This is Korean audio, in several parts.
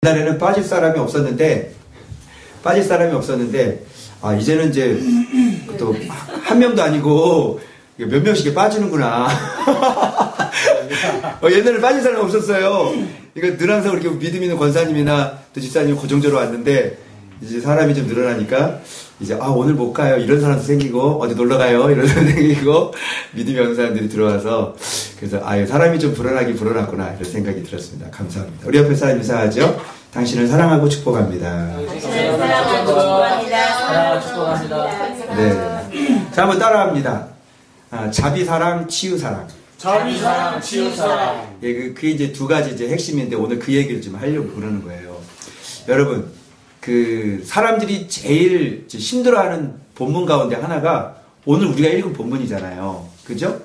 옛날에는 빠질 사람이 없었는데, 아, 이제는 이제, 또, 한 명도 아니고, 몇 명씩 빠지는구나. 옛날에 빠질 사람이 없었어요. 그러니까 늘 항상 그렇게 믿음 있는 권사님이나 또 집사님이 고정적으로 왔는데, 이제 사람이 좀 늘어나니까, 이제, 아, 오늘 못 가요. 이런 사람도 생기고, 어디 놀러 가요. 이런 사람도 생기고, 믿음이 없는 사람들이 들어와서, 그래서, 아, 사람이 좀 불어나긴 불어났구나. 이런 생각이 들었습니다. 감사합니다. 우리 옆에 사람 인사하죠? 당신을 사랑하고 축복합니다. 당신을 사랑하고 축복합니다. 사랑하고 축복합니다. 네. 자, 한번 따라합니다. 아, 자비사랑, 치유사랑. 자비사랑, 치유사랑. 예, 그게 이제 두 가지 이제 핵심인데 오늘 그 얘기를 좀 하려고 그러는 거예요. 여러분, 사람들이 제일 힘들어하는 본문 가운데 하나가 오늘 우리가 읽은 본문이잖아요. 그죠?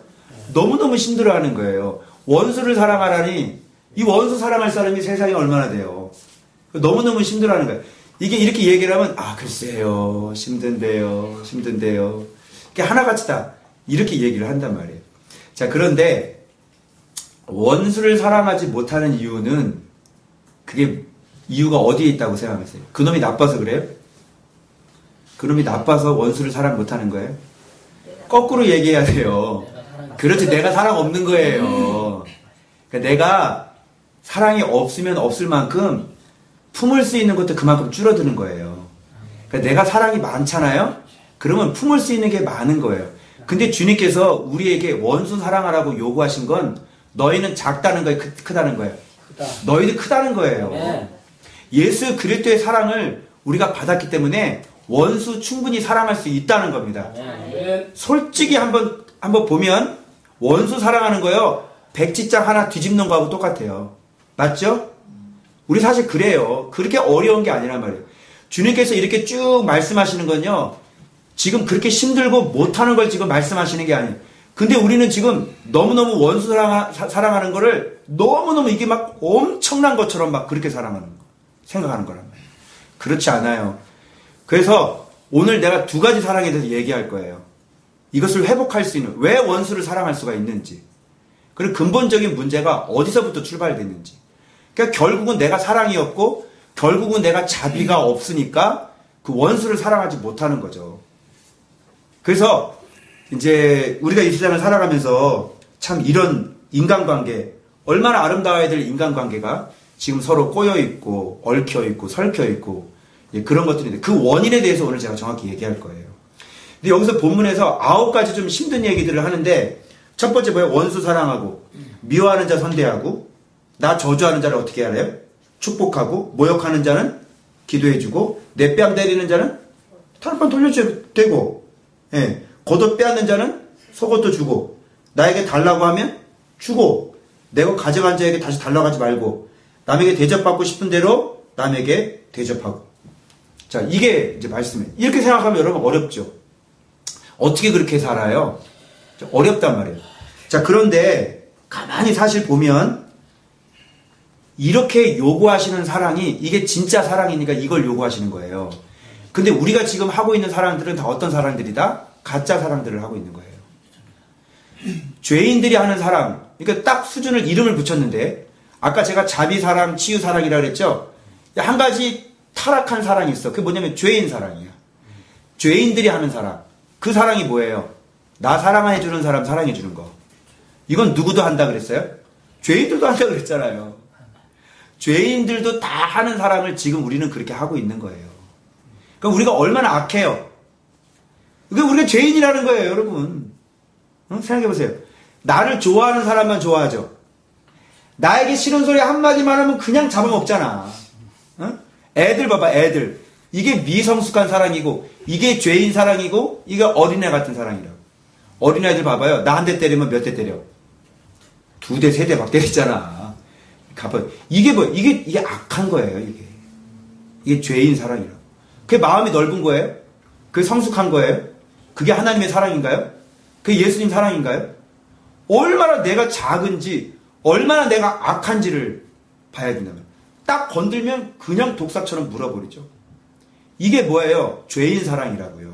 너무너무 힘들어하는 거예요. 원수를 사랑하라니, 이 원수 사랑할 사람이 세상에 얼마나 돼요. 너무너무 힘들어하는 거예요. 이게 이렇게 얘기를 하면, 아, 글쎄요, 힘든데요. 이게 하나같이 다 이렇게 얘기를 한단 말이에요. 자, 그런데 원수를 사랑하지 못하는 이유는 그게 이유가 어디에 있다고 생각하세요? 그놈이 나빠서 그래요? 그놈이 나빠서 원수를 사랑 못하는 거예요? 거꾸로 얘기해야 돼요. 그렇지, 내가 사랑 없는 거예요. 그러니까 내가 사랑이 없으면 없을 만큼 품을 수 있는 것도 그만큼 줄어드는 거예요. 그러니까 내가 사랑이 많잖아요? 그러면 품을 수 있는 게 많은 거예요. 근데 주님께서 우리에게 원수 사랑하라고 요구하신 건 너희는 작다는 거예요? 크다는 거예요? 너희들 크다는 거예요. 네. 예수 그리스도의 사랑을 우리가 받았기 때문에 원수 충분히 사랑할 수 있다는 겁니다. 네. 솔직히 한번 보면 원수 사랑하는 거요, 백지장 하나 뒤집는 거하고 똑같아요. 맞죠? 우리 사실 그래요. 그렇게 어려운 게 아니란 말이에요. 주님께서 이렇게 쭉 말씀하시는 건요, 지금 그렇게 힘들고 못하는 걸 지금 말씀하시는 게 아니에요. 근데 우리는 지금 너무너무 원수 사랑하는 거를 너무너무 이게 막 엄청난 것처럼 막 그렇게 생각하는 거란 말이에요. 그렇지 않아요. 그래서 오늘 내가 두 가지 사랑에 대해서 얘기할 거예요. 이것을 회복할 수 있는, 왜 원수를 사랑할 수가 있는지, 그리고 근본적인 문제가 어디서부터 출발됐는지. 그러니까 결국은 내가 사랑이 없고 결국은 내가 자비가 없으니까 그 원수를 사랑하지 못하는 거죠. 그래서 이제 우리가 이 세상을 살아가면서 참 이런 인간관계, 얼마나 아름다워야 될 인간관계가 지금 서로 꼬여있고 얽혀있고 설켜있고 그런 것들인데, 그 원인에 대해서 오늘 제가 정확히 얘기할 거예요. 근데 여기서 본문에서 9가지 좀 힘든 얘기들을 하는데, 첫 번째 뭐예요? 원수 사랑하고, 미워하는 자 선대하고, 나 저주하는 자를 어떻게 하래요? 축복하고, 모욕하는 자는 기도해주고, 내 뺨 때리는 자는 털판 돌려줘야 되고, 예, 겉옷 빼앗는 자는 속옷도 주고, 나에게 달라고 하면 주고, 내가 가져간 자에게 다시 달라고 하지 말고, 남에게 대접받고 싶은 대로 남에게 대접하고. 자, 이게 이제 말씀이에요. 이렇게 생각하면 여러분 어렵죠? 어떻게 그렇게 살아요? 어렵단 말이에요. 자, 그런데 가만히 사실 보면 이렇게 요구하시는 사랑이 이게 진짜 사랑이니까 이걸 요구하시는 거예요. 근데 우리가 지금 하고 있는 사랑들은 다 어떤 사랑들이다? 가짜 사랑들을 하고 있는 거예요. 죄인들이 하는 사랑, 그러니까 딱 수준을 이름을 붙였는데, 아까 제가 자비사랑, 치유사랑이라고 그랬죠? 한 가지 타락한 사랑이 있어. 그게 뭐냐면 죄인 사랑이야. 죄인들이 하는 사랑. 그 사랑이 뭐예요? 나 사랑해주는 사람 사랑해주는 거. 이건 누구도 한다 그랬어요? 죄인들도 한다 그랬잖아요. 죄인들도 다 하는 사랑을 지금 우리는 그렇게 하고 있는 거예요. 그러니까 우리가 얼마나 악해요. 그러니까 우리가 죄인이라는 거예요, 여러분. 생각해보세요. 나를 좋아하는 사람만 좋아하죠. 나에게 싫은 소리 한마디만 하면 그냥 잡아먹잖아. 애들 봐봐, 애들. 이게 미성숙한 사랑이고, 이게 죄인 사랑이고, 이게 어린애 같은 사랑이라고. 어린애들 봐봐요. 나 한 대 때리면 몇 대 때려? 2대, 3대 막 때리잖아. 이게 뭐예요? 이게 악한 거예요, 이게. 이게 죄인 사랑이라고. 그게 마음이 넓은 거예요? 그게 성숙한 거예요? 그게 하나님의 사랑인가요? 그게 예수님 사랑인가요? 얼마나 내가 작은지, 얼마나 내가 악한지를 봐야 된다면. 딱 건들면 그냥 독사처럼 물어버리죠. 이게 뭐예요? 죄인 사랑이라고요.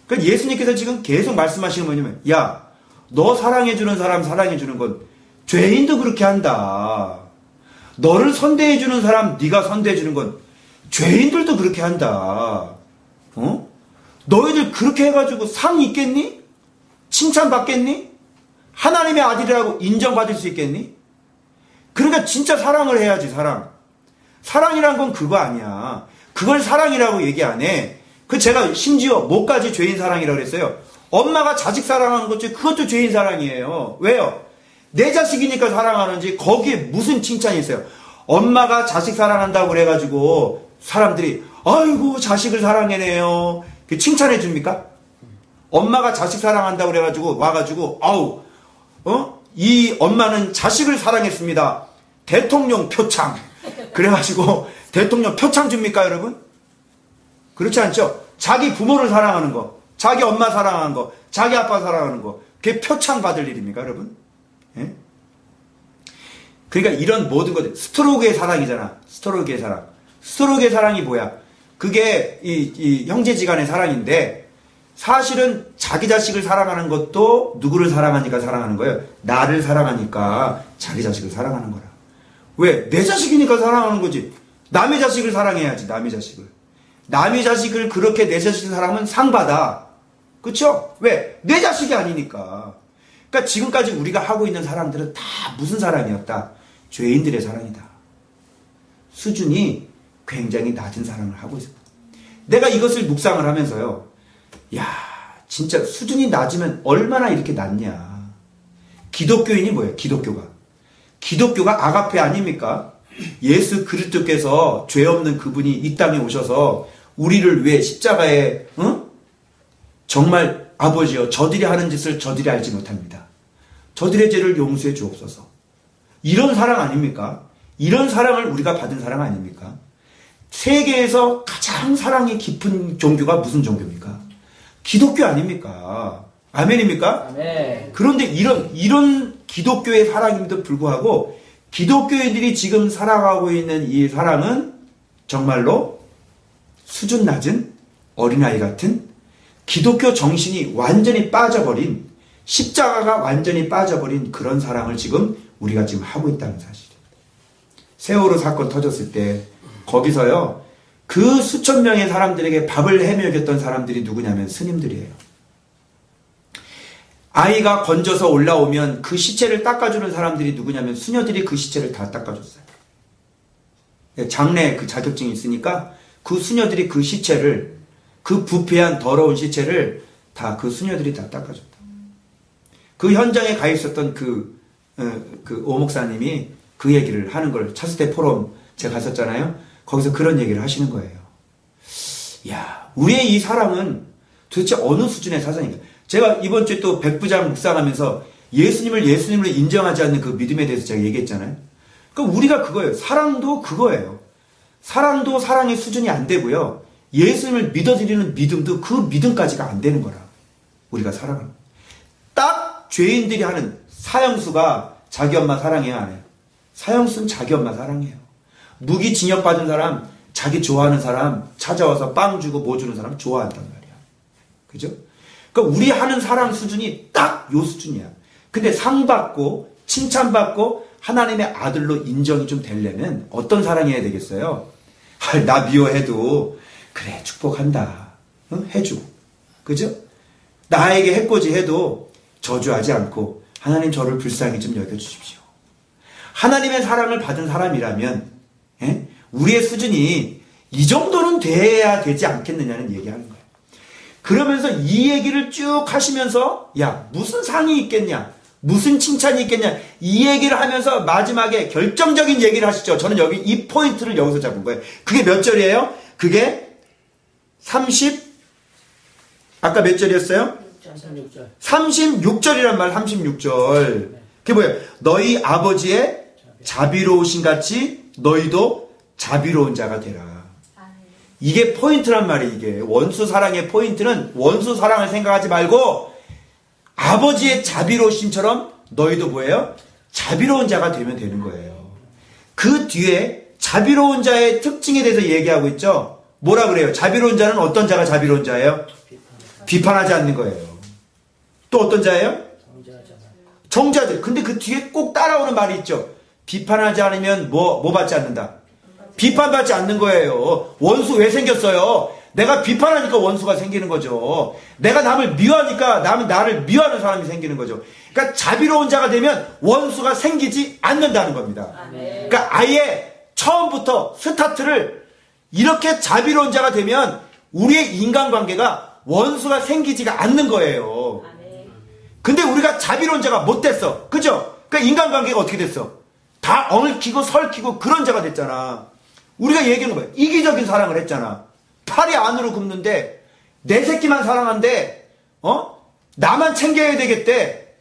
그러니까 예수님께서 지금 계속 말씀하시는 뭐냐면, 야, 너 사랑해주는 사람 사랑해주는 건 죄인도 그렇게 한다. 너를 선대해 주는 사람 네가 선대해 주는 건 죄인들도 그렇게 한다. 너희들 그렇게 해가지고 상 있겠니? 칭찬받겠니? 하나님의 아들이라고 인정받을 수 있겠니? 그러니까 진짜 사랑을 해야지. 사랑이란 건 그거 아니야. 그걸 사랑이라고 얘기 안 해. 제가 심지어 뭐까지 죄인 사랑이라고 그랬어요. 엄마가 자식 사랑하는 것도 그것도 죄인 사랑이에요. 왜요? 내 자식이니까 사랑하는지 거기에 무슨 칭찬이 있어요. 엄마가 자식 사랑한다고 그래가지고 사람들이 아이고 자식을 사랑해내요. 칭찬해 줍니까? 엄마가 자식 사랑한다고 그래가지고 와가지고 아우 이 엄마는 자식을 사랑했습니다. 대통령 표창. 그래가지고 대통령 표창 줍니까 여러분? 그렇지 않죠? 자기 부모를 사랑하는 거, 자기 엄마 사랑하는 거, 자기 아빠 사랑하는 거, 그게 표창 받을 일입니까 여러분? 예? 그러니까 이런 모든 것들 스토로그의 사랑이잖아. 스토로그의 사랑. 스토로그의 사랑이 뭐야? 그게 이 형제지간의 사랑인데 사실은 자기 자식을 사랑하는 것도 누구를 사랑하니까 사랑하는 거예요. 나를 사랑하니까 자기 자식을 사랑하는 거라. 왜? 내 자식이니까 사랑하는 거지. 남의 자식을 사랑해야지. 남의 자식을 그렇게 내 자식을 사랑하면 상 받아. 그쵸? 왜? 내 자식이 아니니까. 그러니까 지금까지 우리가 하고 있는 사랑들은 다 무슨 사랑이었다? 죄인들의 사랑이다. 수준이 굉장히 낮은 사랑을 하고 있어. 내가 이것을 묵상을 하면서요. 야, 진짜 수준이 낮으면 얼마나 이렇게 낮냐. 기독교인이 뭐예요? 기독교가 아가페 아닙니까? 예수 그리스도께서 죄 없는 그분이 이 땅에 오셔서 우리를 위해 십자가에 정말 아버지여 저들이 하는 짓을 저들이 알지 못합니다. 저들의 죄를 용서해 주옵소서. 이런 사랑 아닙니까? 이런 사랑을 우리가 받은 사랑 아닙니까? 세계에서 가장 사랑이 깊은 종교가 무슨 종교입니까? 기독교 아닙니까? 아멘입니까? 아멘. 그런데 이런 기독교의 사랑임에도 불구하고 기독교인들이 지금 살아가고 있는 이 사랑은 정말로 수준 낮은 어린아이 같은 기독교 정신이 완전히 빠져버린 십자가가 완전히 빠져버린 그런 사랑을 지금 우리가 지금 하고 있다는 사실이에요. 세월호 사건 터졌을 때 거기서요 그 수천 명의 사람들에게 밥을 해먹였던 사람들이 누구냐면 스님들이에요. 아이가 건져서 올라오면 그 시체를 닦아주는 사람들이 누구냐면 수녀들이 그 시체를 다 닦아줬어요. 장례 그 자격증이 있으니까 그 수녀들이 그 시체를 그 부패한 더러운 시체를 다 그 수녀들이 다 닦아줬다. 그 현장에 가 있었던 그 오목사님이 그 얘기를 하는 걸 차스대 포럼 제가 갔었잖아요. 거기서 그런 얘기를 하시는 거예요. 야, 우리의 이 사랑은 도대체 어느 수준의 사랑인가? 제가 이번 주에 또 백부장 묵상하면서 예수님을 예수님으로 인정하지 않는 그 믿음에 대해서 제가 얘기했잖아요. 그러니까 우리가 그거예요. 사랑도 그거예요. 사랑도 사랑의 수준이 안 되고요. 예수님을 믿어드리는 믿음도 그 믿음까지가 안 되는 거라. 우리가 사랑을. 딱 죄인들이 하는 사형수가 자기 엄마 사랑해요, 안 해요? 사형수는 자기 엄마 사랑해요. 무기징역 받은 사람, 자기 좋아하는 사람 찾아와서 빵 주고 뭐 주는 사람 좋아한단 말이야. 그죠? 그러니까 우리 하는 사랑 수준이 딱 요 수준이야. 근데 상 받고 칭찬받고 하나님의 아들로 인정이 좀 되려면 어떤 사랑해야 되겠어요? 나 미워해도 그래 축복한다. 해주고. 그죠? 나에게 해코지 해도 저주하지 않고 하나님 저를 불쌍히 좀 여겨주십시오. 하나님의 사랑을 받은 사람이라면 우리의 수준이 이 정도는 돼야 되지 않겠느냐는 얘기하는 거예요. 그러면서 이 얘기를 쭉 하시면서 야 무슨 상이 있겠냐 무슨 칭찬이 있겠냐 이 얘기를 하면서 마지막에 결정적인 얘기를 하시죠. 저는 여기 이 포인트를 여기서 잡은 거예요. 그게 몇 절이에요? 그게 30 아까 몇 절이었어요? 36절이란 말 36절. 그게 뭐예요? 너희 아버지의 자비로우신 같이 너희도 자비로운 자가 되라. 이게 포인트란 말이에요. 이게 원수 사랑의 포인트는 원수 사랑을 생각하지 말고 아버지의 자비로우심처럼 너희도 뭐예요? 자비로운 자가 되면 되는 거예요. 그 뒤에 자비로운 자의 특징에 대해서 얘기하고 있죠. 뭐라 그래요? 자비로운 자는 어떤 자가 자비로운 자예요? 비판하지 않는 거예요. 또 어떤 자예요? 정자들. 근데 그 뒤에 꼭 따라오는 말이 있죠. 비판하지 않으면 뭐 받지 않는다? 비판받지 않는 거예요. 원수 왜 생겼어요? 내가 비판하니까 원수가 생기는 거죠. 내가 남을 미워하니까 남이 나를 미워하는 사람이 생기는 거죠. 그러니까 자비로운 자가 되면 원수가 생기지 않는다는 겁니다. 그러니까 아예 처음부터 스타트를 이렇게 자비로운 자가 되면 우리의 인간관계가 원수가 생기지가 않는 거예요. 근데 우리가 자비로운 자가 못 됐어. 그죠? 그러니까 인간관계가 어떻게 됐어? 다 얽히고 설키고 그런 자가 됐잖아. 우리가 얘기하는 거야. 이기적인 사랑을 했잖아. 팔이 안으로 굽는데 내 새끼만 사랑한데 나만 챙겨야 되겠대.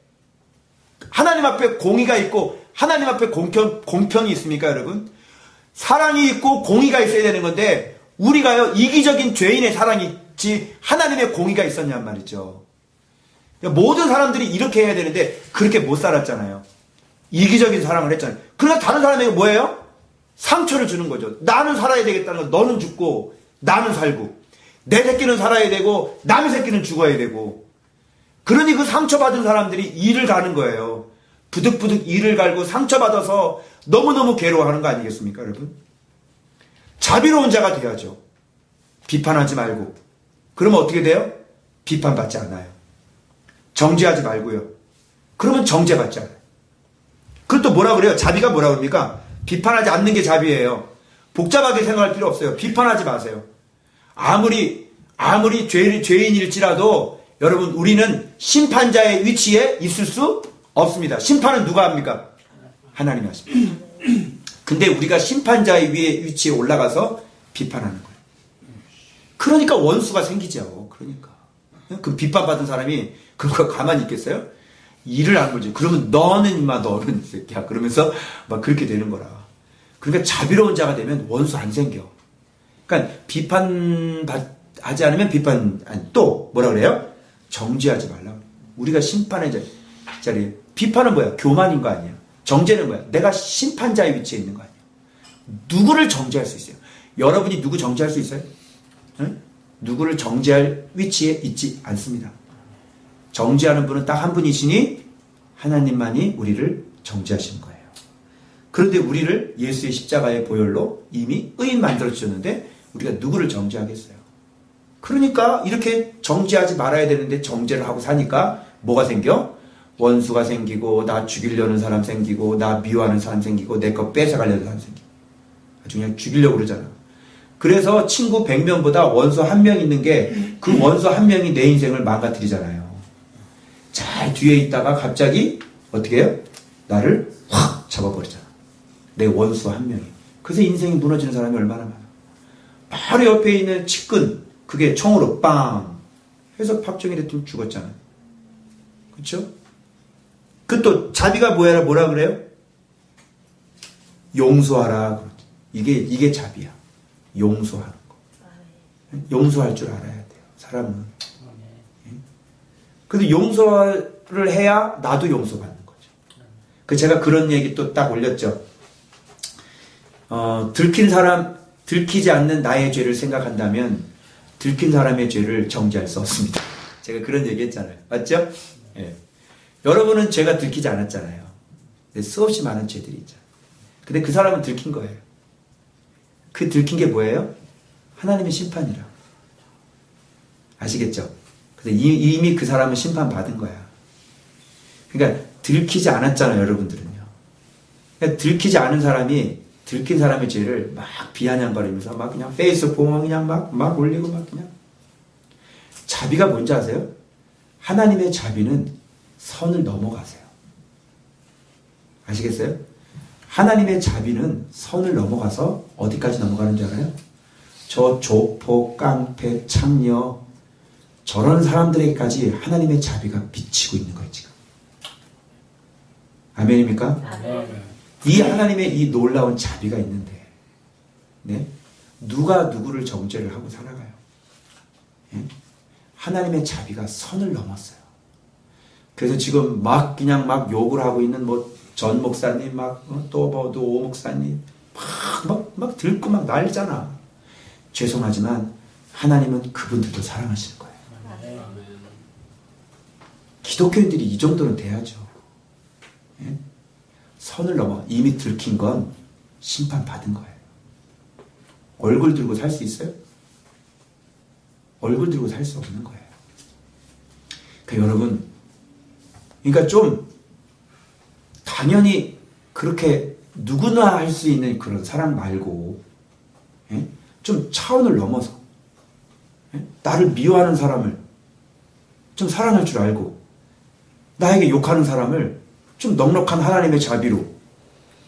하나님 앞에 공의가 있고 하나님 앞에 공평이 있습니까 여러분? 사랑이 있고 공의가 있어야 되는 건데 우리가요 이기적인 죄인의 사랑이 있지 하나님의 공의가 있었냔 말이죠. 모든 사람들이 이렇게 해야 되는데 그렇게 못 살았잖아요. 이기적인 사랑을 했잖아요. 그러니까 다른 사람에게 뭐예요? 상처를 주는 거죠. 나는 살아야 되겠다는 건 너는 죽고 나는 살고 내 새끼는 살아야 되고 남의 새끼는 죽어야 되고 그러니 그 상처받은 사람들이 이를 가는 거예요. 부득부득 이를 갈고 상처받아서 너무너무 괴로워하는 거 아니겠습니까 여러분? 자비로운 자가 돼야죠. 비판하지 말고. 그러면 어떻게 돼요? 비판받지 않아요. 정죄하지 말고요. 그러면 정죄받지 않아요. 그것도 뭐라 그래요? 자비가 뭐라 그럽니까? 비판하지 않는 게 자비예요. 복잡하게 생각할 필요 없어요. 비판하지 마세요. 아무리 죄인일지라도 여러분 우리는 심판자의 위치에 있을 수 없습니다. 심판은 누가 합니까? 하나님이 하십니다. 근데 우리가 심판자의 위치에 올라가서 비판하는 거예요. 그러니까 원수가 생기죠. 그러니까. 그 비판받은 사람이 그거 가만히 있겠어요? 일을 안 보죠. 그러면 너는 임마 너는 이 새끼야. 그러면서 막 그렇게 되는 거라. 그러니까 자비로운 자가 되면 원수 안 생겨. 그러니까 비판하지 않으면 또 뭐라 그래요? 정죄하지 말라. 우리가 심판의 자리에. 비판은 뭐야? 교만인 거 아니야. 정죄는 뭐야? 내가 심판자의 위치에 있는 거 아니야. 누구를 정죄할 수 있어요? 여러분이 누구 정죄할 수 있어요? 응? 누구를 정죄할 위치에 있지 않습니다. 정죄하는 분은 딱 한 분이시니 하나님만이 우리를 정죄하시는 거예요. 그런데 우리를 예수의 십자가의 보혈로 이미 의인 만들어주셨는데 우리가 누구를 정죄하겠어요? 그러니까 이렇게 정죄하지 말아야 되는데 정죄를 하고 사니까 뭐가 생겨? 원수가 생기고 나 죽이려는 사람 생기고 나 미워하는 사람 생기고 내 거 뺏어가려는 사람 생기고 아주 그냥 죽이려고 그러잖아. 그래서 친구 100명보다 원수 1명 있는 게 그 원수 1명이 내 인생을 망가뜨리잖아요. 잘 뒤에 있다가 갑자기 어떻게 해요? 나를 확 잡아버리잖아. 내 원수 1명이. 그래서 인생이 무너지는 사람이 얼마나 많아. 바로 옆에 있는 측근 그게 총으로 빵 해서 박정희 대통령 죽었잖아요. 그렇죠? 그 또 자비가 뭐라 그래요? 용서하라. 이게 자비야. 용서하는 거. 용서할 줄 알아야 돼요. 사람은. 근데 용서를 해야 나도 용서받는 거죠. 그 제가 그런 얘기 또 딱 올렸죠. 들키지 않는 나의 죄를 생각한다면 들킨 사람의 죄를 정죄할 수 없습니다. 제가 그런 얘기 했잖아요. 맞죠? 예. 여러분은 죄가 들키지 않았잖아요. 근데 수없이 많은 죄들이 있잖아요. 근데 그 사람은 들킨 거예요. 그 들킨 게 뭐예요? 하나님의 심판이라. 아시겠죠? 근데 이미 그 사람은 심판받은 거야. 그러니까 들키지 않았잖아요, 여러분들은요. 그러니까 들키지 않은 사람이 들킨 사람의 죄를 막 비아냥거리면서 막 그냥 페이스북 보면 그냥 막 올리고 막 그냥. 자비가 뭔지 아세요? 하나님의 자비는 선을 넘어가세요. 아시겠어요? 하나님의 자비는 선을 넘어가서 어디까지 넘어가는 줄 알아요? 저 조폭, 깡패, 창녀 저런 사람들에게까지 하나님의 자비가 미치고 있는 거예요, 지금. 아멘입니까? 아멘. 이 하나님의 이 놀라운 자비가 있는데, 네? 누가 누구를 정죄를 하고 살아가요? 네? 하나님의 자비가 선을 넘었어요. 그래서 지금 그냥 욕을 하고 있는 전 목사님, 또 오 목사님, 막 들고 막 날잖아. 죄송하지만 하나님은 그분들도 사랑하실 거예요. 기독교인들이 이 정도는 돼야죠. 예? 선을 넘어 이미 들킨 건 심판받은 거예요. 얼굴 들고 살 수 있어요? 얼굴 들고 살 수 없는 거예요. 그러니까 여러분, 그러니까 좀 당연히 그렇게 누구나 할 수 있는 그런 사랑 말고, 예? 좀 차원을 넘어서, 예? 나를 미워하는 사람을 좀 사랑할 줄 알고, 나에게 욕하는 사람을 좀 넉넉한 하나님의 자비로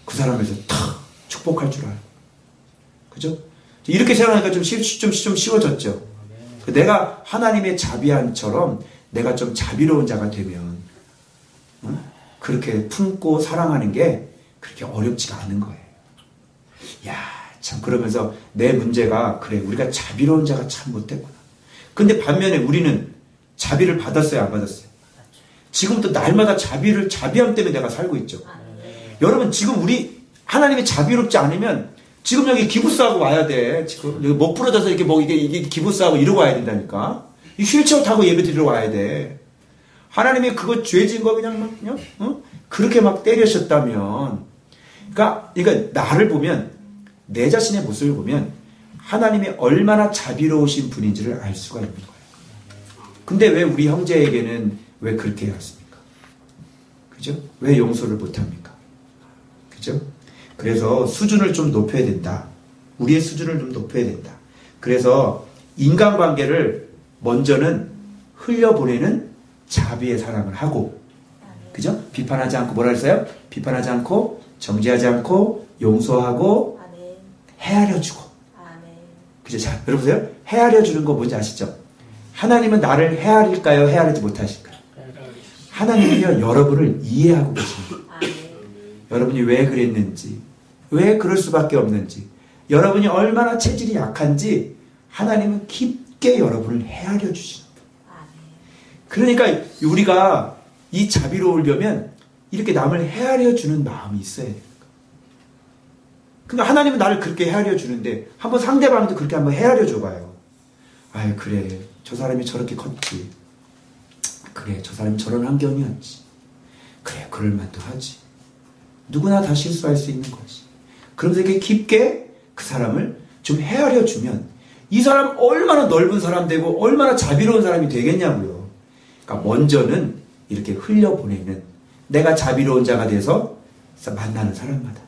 그 사람에서 탁 축복할 줄 알고, 그죠? 이렇게 생각하니까 좀 쉬워졌죠. 내가 하나님의 자비함처럼 내가 좀 자비로운 자가 되면, 그렇게 품고 사랑하는 게 그렇게 어렵지가 않은 거예요. 야, 참, 그러면서 내 문제가, 그래, 우리가 자비로운 자가 참 못됐구나. 근데 반면에 우리는 자비를 받았어요, 안 받았어요? 지금부터 날마다 자비함 때문에 내가 살고 있죠. 여러분, 지금 우리 하나님이 자비롭지 않으면 지금 여기 기부스하고 와야 돼. 지금 여기 목 부러져서 이렇게 이게 기부스하고 이러고 와야 된다니까. 이 휠체어 타고 예배 드리러 와야 돼. 하나님이 그거 죄 지은 거 그냥 그렇게 막 때리셨다면, 그러니까 나를 보면, 내 자신의 모습을 보면 하나님이 얼마나 자비로우신 분인지를 알 수가 있는 거예요. 근데 왜 우리 형제에게는 왜 그렇게 해왔습니까? 그죠? 왜 용서를 못합니까? 그죠? 그래서 수준을 좀 높여야 된다. 우리의 수준을 좀 높여야 된다. 그래서 인간관계를 먼저는 흘려보내는 자비의 사랑을 하고, 그죠? 비판하지 않고, 뭐라 했어요? 비판하지 않고, 정죄하지 않고, 용서하고, 헤아려주고. 그죠? 자, 여러분, 헤아려주는 거 뭔지 아시죠? 하나님은 나를 헤아릴까요? 헤아리지 못하실까요? 하나님은요, 여러분을 이해하고 계십니다. 여러분이 왜 그랬는지, 왜 그럴 수밖에 없는지, 여러분이 얼마나 체질이 약한지 하나님은 깊게 여러분을 헤아려 주십니다. 그러니까 우리가 이 자비로우려면 이렇게 남을 헤아려 주는 마음이 있어야 돼요. 그러니까 하나님은 나를 그렇게 헤아려 주는데 한번 상대방도 그렇게 한번 헤아려 줘봐요. 아유, 그래, 저 사람이 저렇게 컸지. 그래, 저 사람이 저런 환경이었지. 그래, 그럴만도 하지. 누구나 다 실수할 수 있는 거지. 그러면서 이렇게 깊게 그 사람을 좀 헤아려 주면 이 사람 얼마나 넓은 사람 되고 얼마나 자비로운 사람이 되겠냐고요. 그러니까 먼저는 이렇게 흘려보내는, 내가 자비로운 자가 돼서 만나는 사람마다.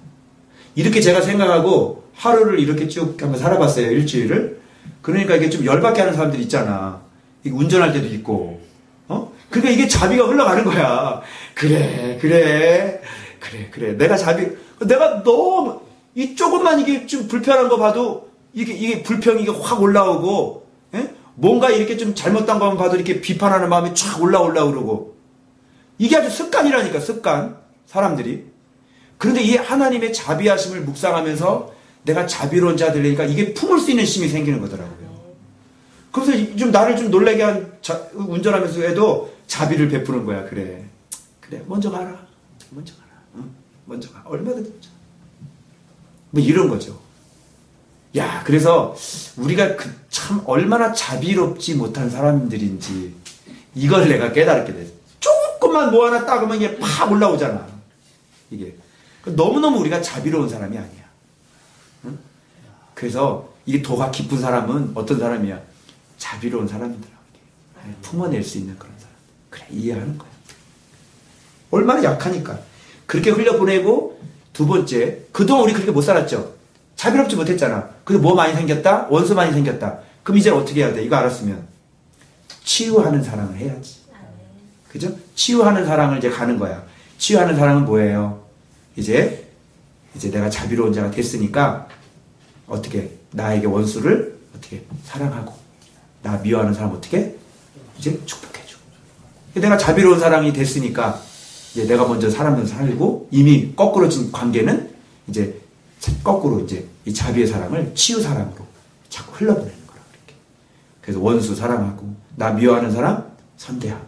이렇게 제가 생각하고 하루를 이렇게 쭉 한번 살아봤어요, 일주일을. 그러니까 이게 좀 열받게 하는 사람들 있잖아. 이게 운전할 때도 있고, 그러니까 이게 자비가 흘러가는 거야. 그래. 내가 너무, 이 조금만 이게 좀 불편한 거 봐도, 이게 불평이 확 올라오고, 예? 뭔가 이렇게 좀 잘못된 거만 봐도 이렇게 비판하는 마음이 쫙 올라오려고 그러고. 이게 아주 습관이라니까, 습관. 사람들이. 그런데 이 하나님의 자비하심을 묵상하면서 내가 자비로운 자 되려니까 이게 품을 수 있는 힘이 생기는 거더라고요. 그래서 좀 나를 좀 놀라게 한 운전하면서 해도 자비를 베푸는 거야. 그래, 먼저 가라. 먼저 가. 얼마든지 먼저. 뭐 이런 거죠. 야, 그래서 우리가 참 얼마나 자비롭지 못한 사람들인지 이걸 내가 깨달게 됐어. 조금만 뭐 하나 따그면 이게 팍 올라오잖아. 이게 너무너무 우리가 자비로운 사람이 아니야. 응? 그래서 이게 도가 깊은 사람은 어떤 사람이야? 자비로운 사람이더라고. 품어낼 수 있는 그런 사람. 그래, 이해하는 거야. 얼마나 약하니까. 그렇게 흘려보내고, 두 번째, 그동안 우리 그렇게 못 살았죠? 자비롭지 못했잖아. 그래서 뭐 많이 생겼다? 원수 많이 생겼다. 그럼 이제 어떻게 해야 돼? 이거 알았으면 치유하는 사랑을 해야지. 그죠? 치유하는 사랑을 이제 가는 거야. 치유하는 사랑은 뭐예요? 이제 내가 자비로운 자가 됐으니까 어떻게 나에게 원수를 어떻게 사랑하고, 나 미워하는 사람 어떻게 이제 축복해줘. 내가 자비로운 사랑이 됐으니까 이제 내가 먼저 사람을 살고, 이미 거꾸로진 관계는 이제 거꾸로 이제 이 자비의 사랑을 치유 사랑으로 자꾸 흘러보내는 거라. 그렇게. 그래서 원수 사랑하고, 나 미워하는 사람 선대하고,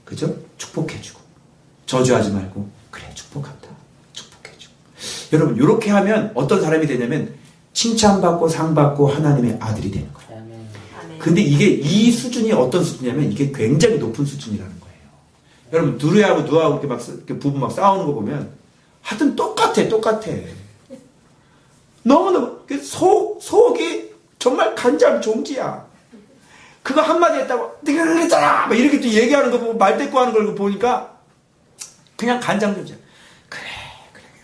그죠? 축복해주고, 저주하지 말고, 그래, 축복한다. 축복해주고. 여러분, 이렇게 하면 어떤 사람이 되냐면 칭찬받고 상받고 하나님의 아들이 되는 거예요. 근데 이 수준이 어떤 수준이냐면 이게 굉장히 높은 수준이라는 거예요. 여러분, 누르하고 누아하고 이렇게 부부 막 싸우는 거 보면 하여튼 똑같아. 너무너무 속이 정말 간장 종지야. 그거 한마디 했다고 네가 그랬잖아 막 이렇게 또 얘기하는 거 보고 말대꾸하는 걸 보니까 그냥 간장 종지야. 그래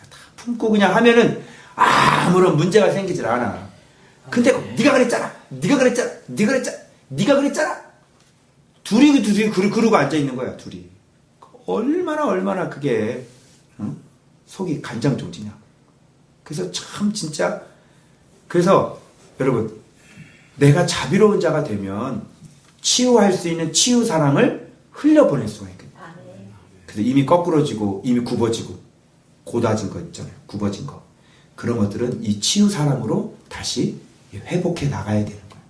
다 품고 그냥 하면은 아무런 문제가 생기질 않아. 근데 네가 그랬잖아. 둘이 그러고 앉아 있는 거야. 둘이 얼마나 그게 속이 간장 종지냐. 그래서 참 진짜 그래서 여러분 내가 자비로운 자가 되면 치유할 수 있는 치유 사랑을 흘려보낼 수가 있거든요. 그래서 이미 거꾸러지고 이미 굽어지고 고다진 거 있잖아요. 굽어진 거. 그런 것들은 이 치유 사랑으로 다시 회복해 나가야 되는 거예요.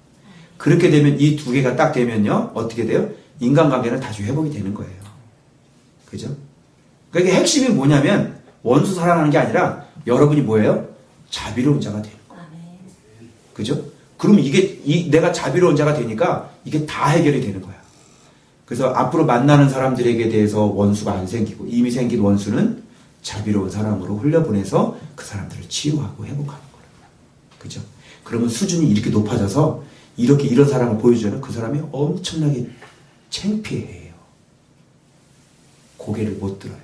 그렇게 되면 이 두 개가 딱 되면요. 어떻게 돼요? 인간관계는 다시 회복이 되는 거예요. 그죠? 그러니까 핵심이 뭐냐면 원수 사랑하는 게 아니라 여러분이 뭐예요? 자비로운 자가 되는 거예요. 그죠? 그러면 내가 자비로운 자가 되니까 이게 다 해결이 되는 거야. 그래서 앞으로 만나는 사람들에게 대해서 원수가 안 생기고 이미 생긴 원수는 자비로운 사람으로 흘려보내서 그 사람들을 치유하고 회복하는 거예요. 그죠? 그러면 수준이 이렇게 높아져서 이런 사랑을 보여주면 그 사람이 엄청나게 창피해요. 고개를 못 들어요.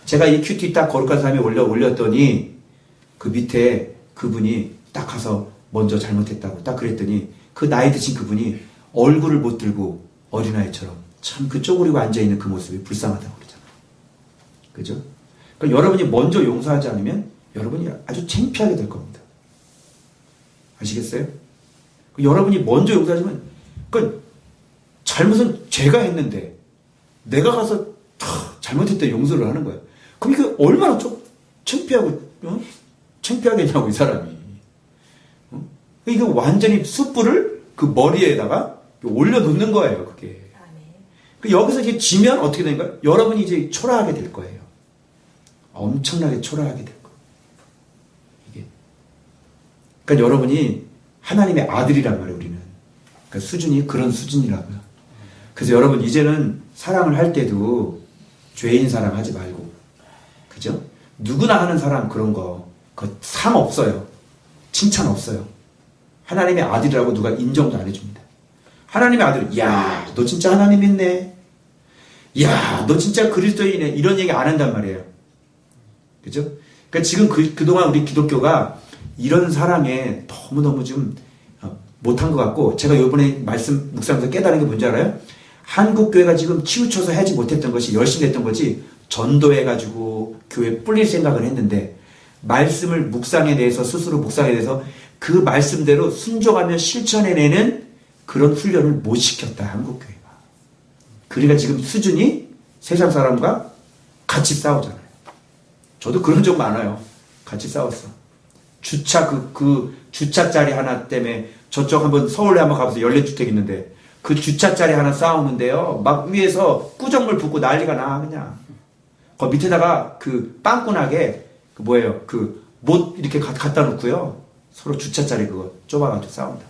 제가 이 큐티 딱 거룩한 삶에 올렸더니 그 밑에 그분이 딱 가서 먼저 잘못했다고 딱 그랬더니 그 나이 드신 그분이 얼굴을 못 들고 어린아이처럼 참 그 쪼그리고 앉아있는 그 모습이 불쌍하다고 그러잖아요. 그죠? 그러니까 여러분이 먼저 용서하지 않으면 여러분이 아주 창피하게 될 겁니다. 아시겠어요? 여러분이 먼저 용서하지만 그러니까 잘못은 제가 했는데 내가 가서 잘못했다 용서를 하는 거예요. 그럼 이게 얼마나 좀 창피하고 창피하겠냐고 이 사람이. 이게 완전히 숯불을 그 머리에다가 올려놓는 거예요. 그게. 여기서 이제 지면 어떻게 되는 거예요? 여러분이 이제 초라하게 될 거예요. 엄청나게 초라하게 될 거예요. 이게. 그러니까 여러분이 하나님의 아들이란 말이에요. 우리는. 그러니까 수준이 그런 수준이라고요. 그래서 여러분 이제는 사랑을 할 때도 죄인 사랑하지 말고, 그죠? 누구나 하는 사랑 그런 거, 그 상 없어요. 칭찬 없어요. 하나님의 아들이라고 누가 인정도 안 해줍니다. 하나님의 아들, 야, 너 진짜 하나님 있네. 야, 너 진짜 그리스도인이네. 이런 얘기 안 한단 말이에요. 그죠? 그러니까 지금 그동안 우리 기독교가 이런 사랑에 너무너무 좀 못한 것 같고, 제가 이번에 말씀 묵상하면서 깨달은 게 뭔지 알아요? 한국교회가 지금 치우쳐서 하지 못했던 것이 열심히 했던 거지, 전도해가지고 교회 뿌릴 생각을 했는데, 말씀을 묵상에 대해서 스스로 묵상에 대해서 그 말씀대로 순종하며 실천해내는 그런 훈련을 못 시켰다, 한국교회가. 그러니까 지금 수준이 세상 사람과 같이 싸우잖아요. 저도 그런 적 많아요. 같이 싸웠어. 주차, 주차 자리 하나 때문에 저쪽 한번 서울에 한번 가봐서 연례주택 있는데 그 주차 자리 하나 싸우는데요. 막 위에서 꾸정물 붓고 난리가 나, 그냥. 그 밑에다가 그 빵꾸나게 못 이렇게 갖다 놓고요. 서로 주차 자리 그거 좁아가지고 싸운다.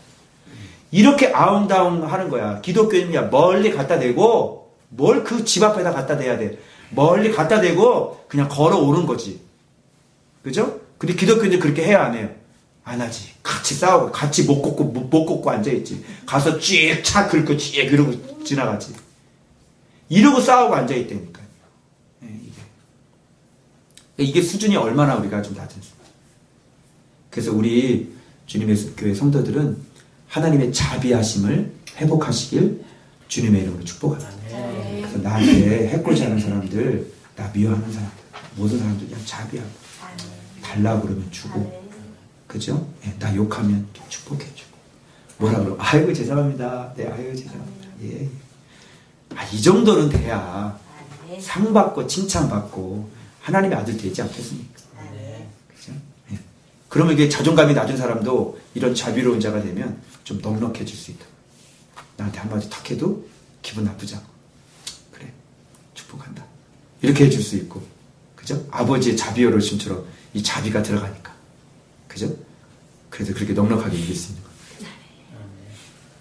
이렇게 아웅다웅 하는 거야. 기독교인이야. 멀리 갖다 대고 뭘 그 집 앞에다 갖다 대야 돼. 멀리 갖다 대고 그냥 걸어오는 거지. 그죠? 근데 기독교인들 그렇게 해야 안 해요? 안 하지. 같이 싸우고 같이 못 걷고 앉아있지. 가서 쭉 차 긁고 쭉 이러고 지나가지. 이러고 싸우고 앉아있다니까요. 네, 이게 수준이 얼마나 우리가 좀 낮은지. 그래서 우리 주님의 교회 성도들은 하나님의 자비하심을 회복하시길 주님의 이름으로 축복합니다. 그래서 나한테 해코지 하는 사람들, 나 미워하는 사람들, 모든 사람들 그냥 자비하고 달라고 그러면 주고, 그죠? 예, 나 욕하면 축복해주고, 뭐라 그러면 아이고 죄송합니다. 네, 아이고 죄송합니다. 예. 이 정도는 돼야 상 받고 칭찬 받고 하나님의 아들 되지 않겠습니까? 그죠? 예. 그러면 이게 자존감이 낮은 사람도 이런 자비로운 자가 되면 좀 넉넉해질 수 있다. 나한테 한마디 탁 해도 기분 나쁘지 않고, 그래, 축복한다. 이렇게 해줄 수 있고, 그죠? 아버지의 자비여로심처럼 이 자비가 들어가니까. 그죠? 그래서 그렇게 넉넉하게 이길 수 있는 겁니다.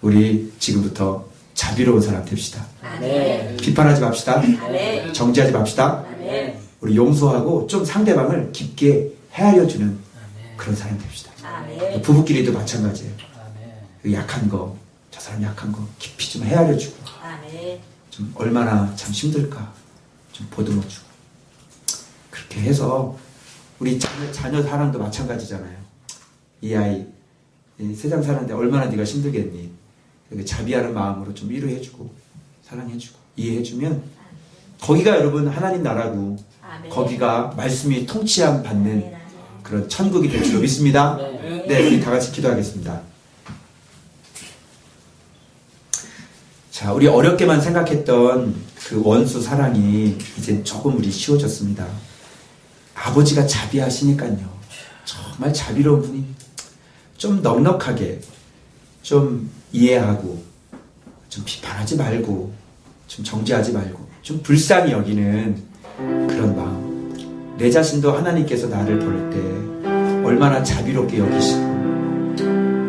우리 지금부터 자비로운 사람 됩시다. 비판하지 맙시다. 정죄하지 맙시다. 우리 우리 용서하고 좀 상대방을 깊게 헤아려주는 그런 사람 됩시다. 아멘. 부부끼리도 마찬가지예요. 아멘. 약한 거, 저 사람 약한 거 깊이 좀 헤아려주고 아멘. 좀 얼마나 참 힘들까 좀 보듬어주고 그렇게 해서 우리 자녀 사랑도 마찬가지잖아요. 이 아이 이 세상 사는데 얼마나 네가 힘들겠니? 자비하는 마음으로 좀 위로해주고 사랑해주고 이해해주면 거기가 여러분 하나님 나라고 아멘. 거기가 말씀이 통치함 받는 아멘. 그런 천국이 될 줄로 믿습니다. 네, 우리 다 같이 기도하겠습니다. 자, 우리 어렵게만 생각했던 그 원수 사랑이 이제 조금 우리 쉬워졌습니다. 아버지가 자비하시니까요. 정말 자비로운 분이 좀 넉넉하게 좀 이해하고 좀 비판하지 말고 좀 정죄하지 말고 좀 불쌍히 여기는 그런 마음. 내 자신도 하나님께서 나를 볼 때 얼마나 자비롭게 여기시고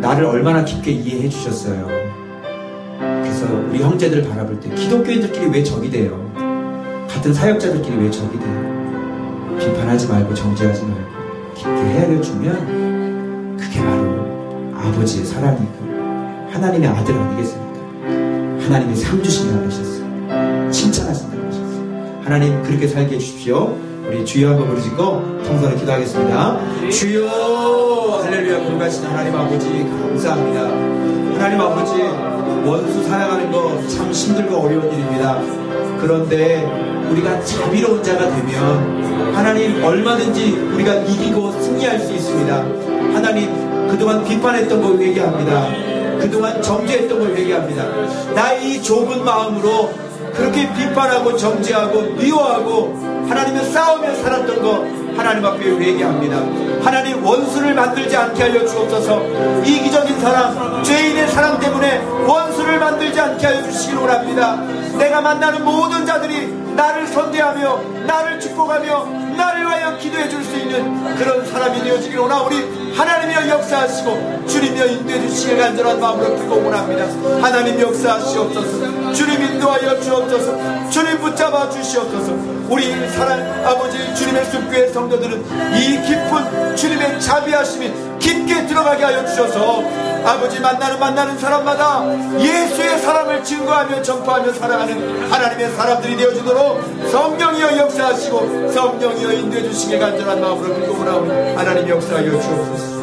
나를 얼마나 깊게 이해해 주셨어요. 그래서 우리 형제들 바라볼 때 기독교인들끼리 왜 적이 돼요? 같은 사역자들끼리 왜 적이 돼요? 비판하지 말고 정죄하지 말고 깊게 헤아려주면 그게 바로 아버지의 사랑이고 하나님의 아들 아니겠습니까? 하나님의 상 주신다고 하셨어요. 칭찬하신다고 하셨어요. 하나님 그렇게 살게 해주십시오. 우리 주여 한번 부르시고 통성을 기도하겠습니다. 주여 할렐루야. 거룩하신 하나님 아버지 감사합니다. 하나님 아버지 원수 사랑하는 거 참 힘들고 어려운 일입니다. 그런데 우리가 자비로운 자가 되면 하나님 얼마든지 우리가 이기고 승리할 수 있습니다. 하나님 그동안 비판했던 걸 회개합니다. 그동안 정죄했던 걸 회개합니다. 나의 이 좁은 마음으로 그렇게 비판하고 정죄하고 미워하고 하나님을 싸우며 살았던 거 하나님 앞에 회개합니다. 하나님 원수를 만들지 않게 하여 주옵소서. 이기적인 사람, 죄인의 사랑 때문에 원수를 만들지 않게 하여 주시기 원합니다. 내가 만나는 모든 자들이 나를 선대하며 나를 축복하며 나를 위하여 기도해 줄 수 있는 그런 사람이 되어지길 원하오니 하나님이여 역사하시고 주님이여 인도해 주시길 간절한 마음으로 기도 원합니다. 하나님 역사하시옵소서. 주님 인도하여 주옵소서. 주님 붙잡아 주시옵소서. 우리 사랑 아버지 주님의 숲교회 성도들은 이 깊은 주님의 자비하심이 깊게 들어가게 하여 주셔서 아버지 만나는 사람마다 예수의 사랑을 증거하며 전파하며 살아가는 하나님의 사람들이 되어주도록 성령이여 역사하시고 성령이여 인도해 주시길 간절한 마음으로 기도하오니 하나님 역사하여 주옵소서.